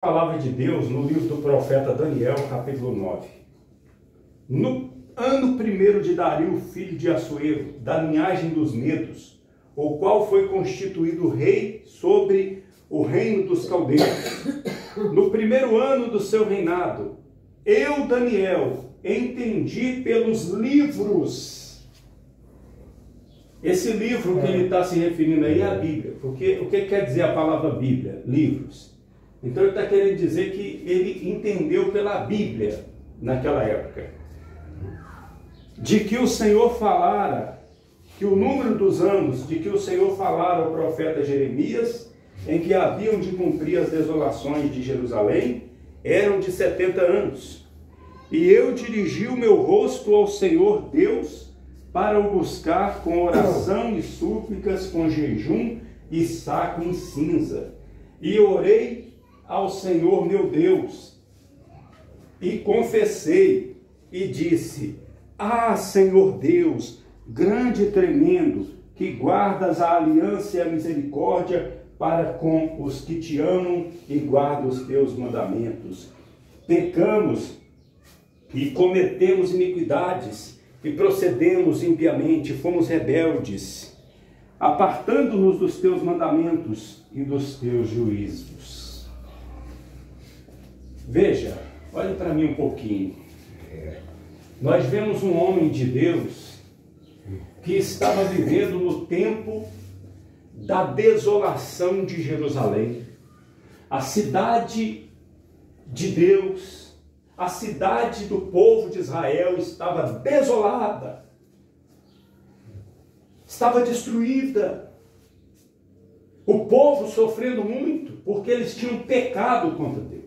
Palavra de Deus no livro do profeta Daniel, capítulo 9. No ano primeiro de Dario, filho de Assuero, da linhagem dos Medos, o qual foi constituído rei sobre o reino dos caldeus, no primeiro ano do seu reinado, eu, Daniel, entendi pelos livros. Esse livro que ele está se referindo aí é a Bíblia. Porque o que quer dizer a palavra Bíblia? Livros. Então ele está querendo dizer que ele entendeu pela Bíblia naquela época, de que o Senhor falara, que o número dos anos de que o Senhor falara ao profeta Jeremias, em que haviam de cumprir as desolações de Jerusalém, eram de 70 anos. E eu dirigi o meu rosto ao Senhor Deus para o buscar com oração e súplicas, com jejum e saco em cinza. E orei ao Senhor meu Deus, e confessei, e disse: Ah, Senhor Deus, grande e tremendo, que guardas a aliança e a misericórdia para com os que te amam e guardam os teus mandamentos. Pecamos e cometemos iniquidades, e procedemos impiamente, fomos rebeldes, apartando-nos dos teus mandamentos e dos teus juízos. Veja, olhe para mim um pouquinho. Nós vemos um homem de Deus que estava vivendo no tempo da desolação de Jerusalém. A cidade de Deus, a cidade do povo de Israel estava desolada, estava destruída. O povo sofrendo muito, porque eles tinham pecado contra Deus.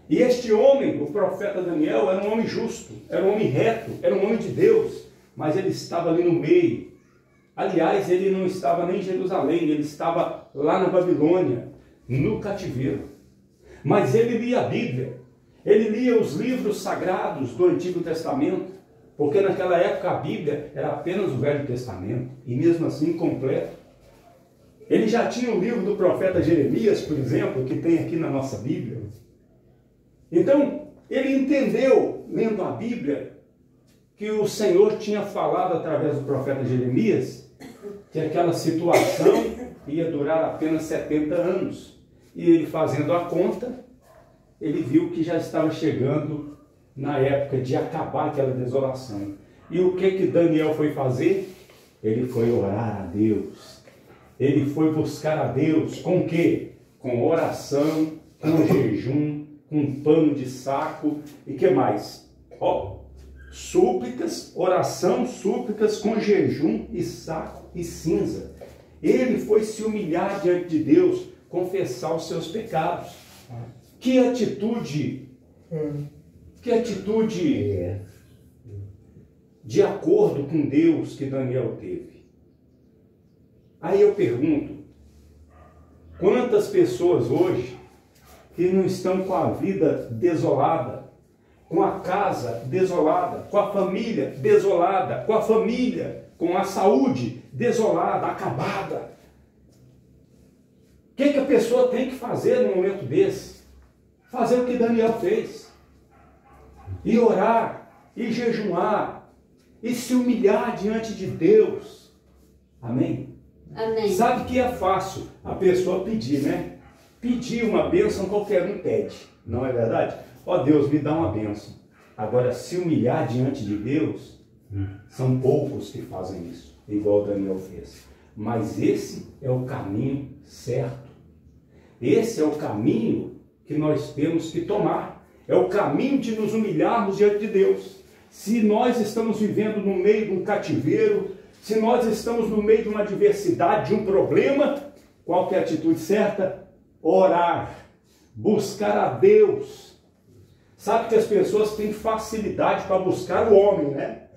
E este homem, o profeta Daniel, era um homem justo, era um homem reto, era um homem de Deus, mas ele estava ali no meio. Aliás, ele não estava nem em Jerusalém, ele estava lá na Babilônia, no cativeiro. Mas ele lia a Bíblia, ele lia os livros sagrados do Antigo Testamento, porque naquela época a Bíblia era apenas o Velho Testamento, e mesmo assim incompleto. Ele já tinha o livro do profeta Jeremias, por exemplo, que tem aqui na nossa Bíblia. Então, ele entendeu, lendo a Bíblia, que o Senhor tinha falado através do profeta Jeremias, que aquela situação ia durar apenas 70 anos. E ele, fazendo a conta, ele viu que já estava chegando na época de acabar aquela desolação. E o que Daniel foi fazer? Ele foi orar a Deus. Ele foi buscar a Deus com o quê? Com oração, com jejum, com pano de saco e que mais? Súplicas, oração, súplicas com jejum e saco e cinza. Ele foi se humilhar diante de Deus, confessar os seus pecados. Que atitude de acordo com Deus que Daniel teve. Aí eu pergunto, quantas pessoas hoje que não estão com a vida desolada, com a casa desolada, com a família desolada, com a saúde desolada, acabada? O que a pessoa tem que fazer num momento desse? Fazer o que Daniel fez. E orar, e jejuar, e se humilhar diante de Deus. Amém? Amém. Sabe que é fácil a pessoa pedir, né? Pedir uma bênção qualquer um pede, não é verdade? Ó Deus, me dá uma bênção. Agora, se humilhar diante de Deus, são poucos que fazem isso, igual Daniel fez. Mas esse é o caminho certo. Esse é o caminho que nós temos que tomar. É o caminho de nos humilharmos diante de Deus. Se nós estamos vivendo no meio de um cativeiro, se nós estamos no meio de uma adversidade, de um problema, qual que é a atitude certa? Orar, buscar a Deus. Sabe que as pessoas têm facilidade para buscar o homem, né?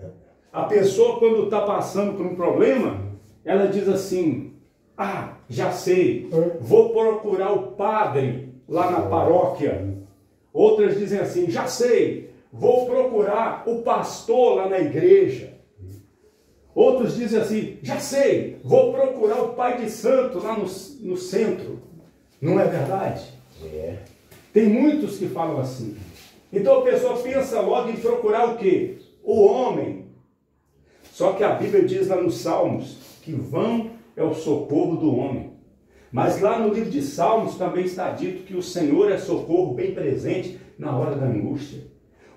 A pessoa, quando está passando por um problema, ela diz assim: ah, já sei, vou procurar o padre lá na paróquia. Outras dizem assim: já sei, vou procurar o pastor lá na igreja. Outros dizem assim: já sei, vou procurar o pai de santo lá no centro. Não é verdade? É. Tem muitos que falam assim. Então a pessoa pensa logo em procurar o quê? O homem. Só que a Bíblia diz lá nos Salmos que vão é o socorro do homem. Mas lá no livro de Salmos também está dito que o Senhor é socorro bem presente na hora da angústia.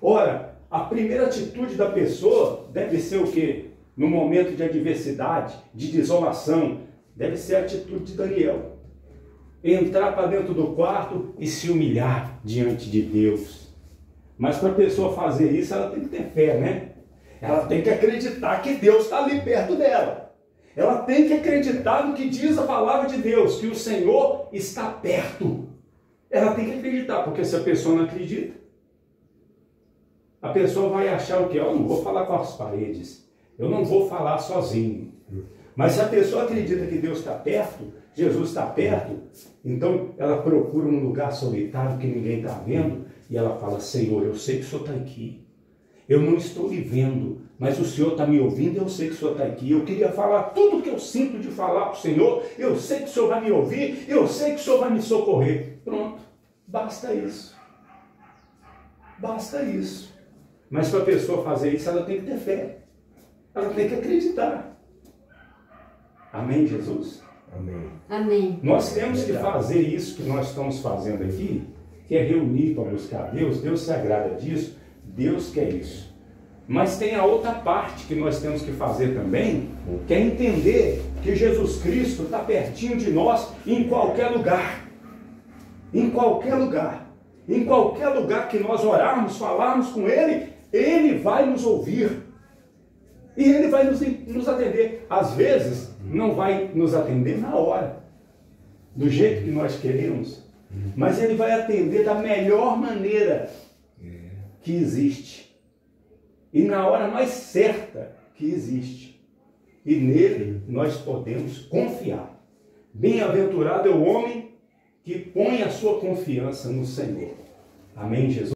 Ora, a primeira atitude da pessoa deve ser o quê? No momento de adversidade, de desolação, deve ser a atitude de Daniel. Entrar para dentro do quarto e se humilhar diante de Deus. Mas para a pessoa fazer isso, ela tem que ter fé, né? Ela tem que acreditar que Deus está ali perto dela. Ela tem que acreditar no que diz a palavra de Deus, que o Senhor está perto. Ela tem que acreditar, porque se a pessoa não acredita, a pessoa vai achar o quê? Eu não vou falar com as paredes, eu não vou falar sozinho. Mas se a pessoa acredita que Deus está perto, Jesus está perto, então ela procura um lugar solitário que ninguém está vendo, e ela fala, Senhor, eu sei que o Senhor está aqui. Eu não estou lhe vendo, mas o Senhor está me ouvindo, eu sei que o Senhor está aqui. Eu queria falar tudo o que eu sinto de falar para o Senhor, eu sei que o Senhor vai me ouvir, eu sei que o Senhor vai me socorrer. Pronto, basta isso. Basta isso. Mas para a pessoa fazer isso, ela tem que ter fé. Ela tem que acreditar. Amém, Jesus? Amém. Amém. Nós temos que fazer isso que nós estamos fazendo aqui, que é reunir para buscar Deus. Deus se agrada disso, Deus quer isso. Mas tem a outra parte que nós temos que fazer também, que é entender que Jesus Cristo está pertinho de nós em qualquer lugar. Em qualquer lugar. Em qualquer lugar que nós orarmos, falarmos com Ele, Ele vai nos ouvir. E Ele vai nos atender. Às vezes, não vai nos atender na hora, do jeito que nós queremos, mas Ele vai atender da melhor maneira que existe. E na hora mais certa que existe. E nele nós podemos confiar. Bem-aventurado é o homem que põe a sua confiança no Senhor. Amém, Jesus?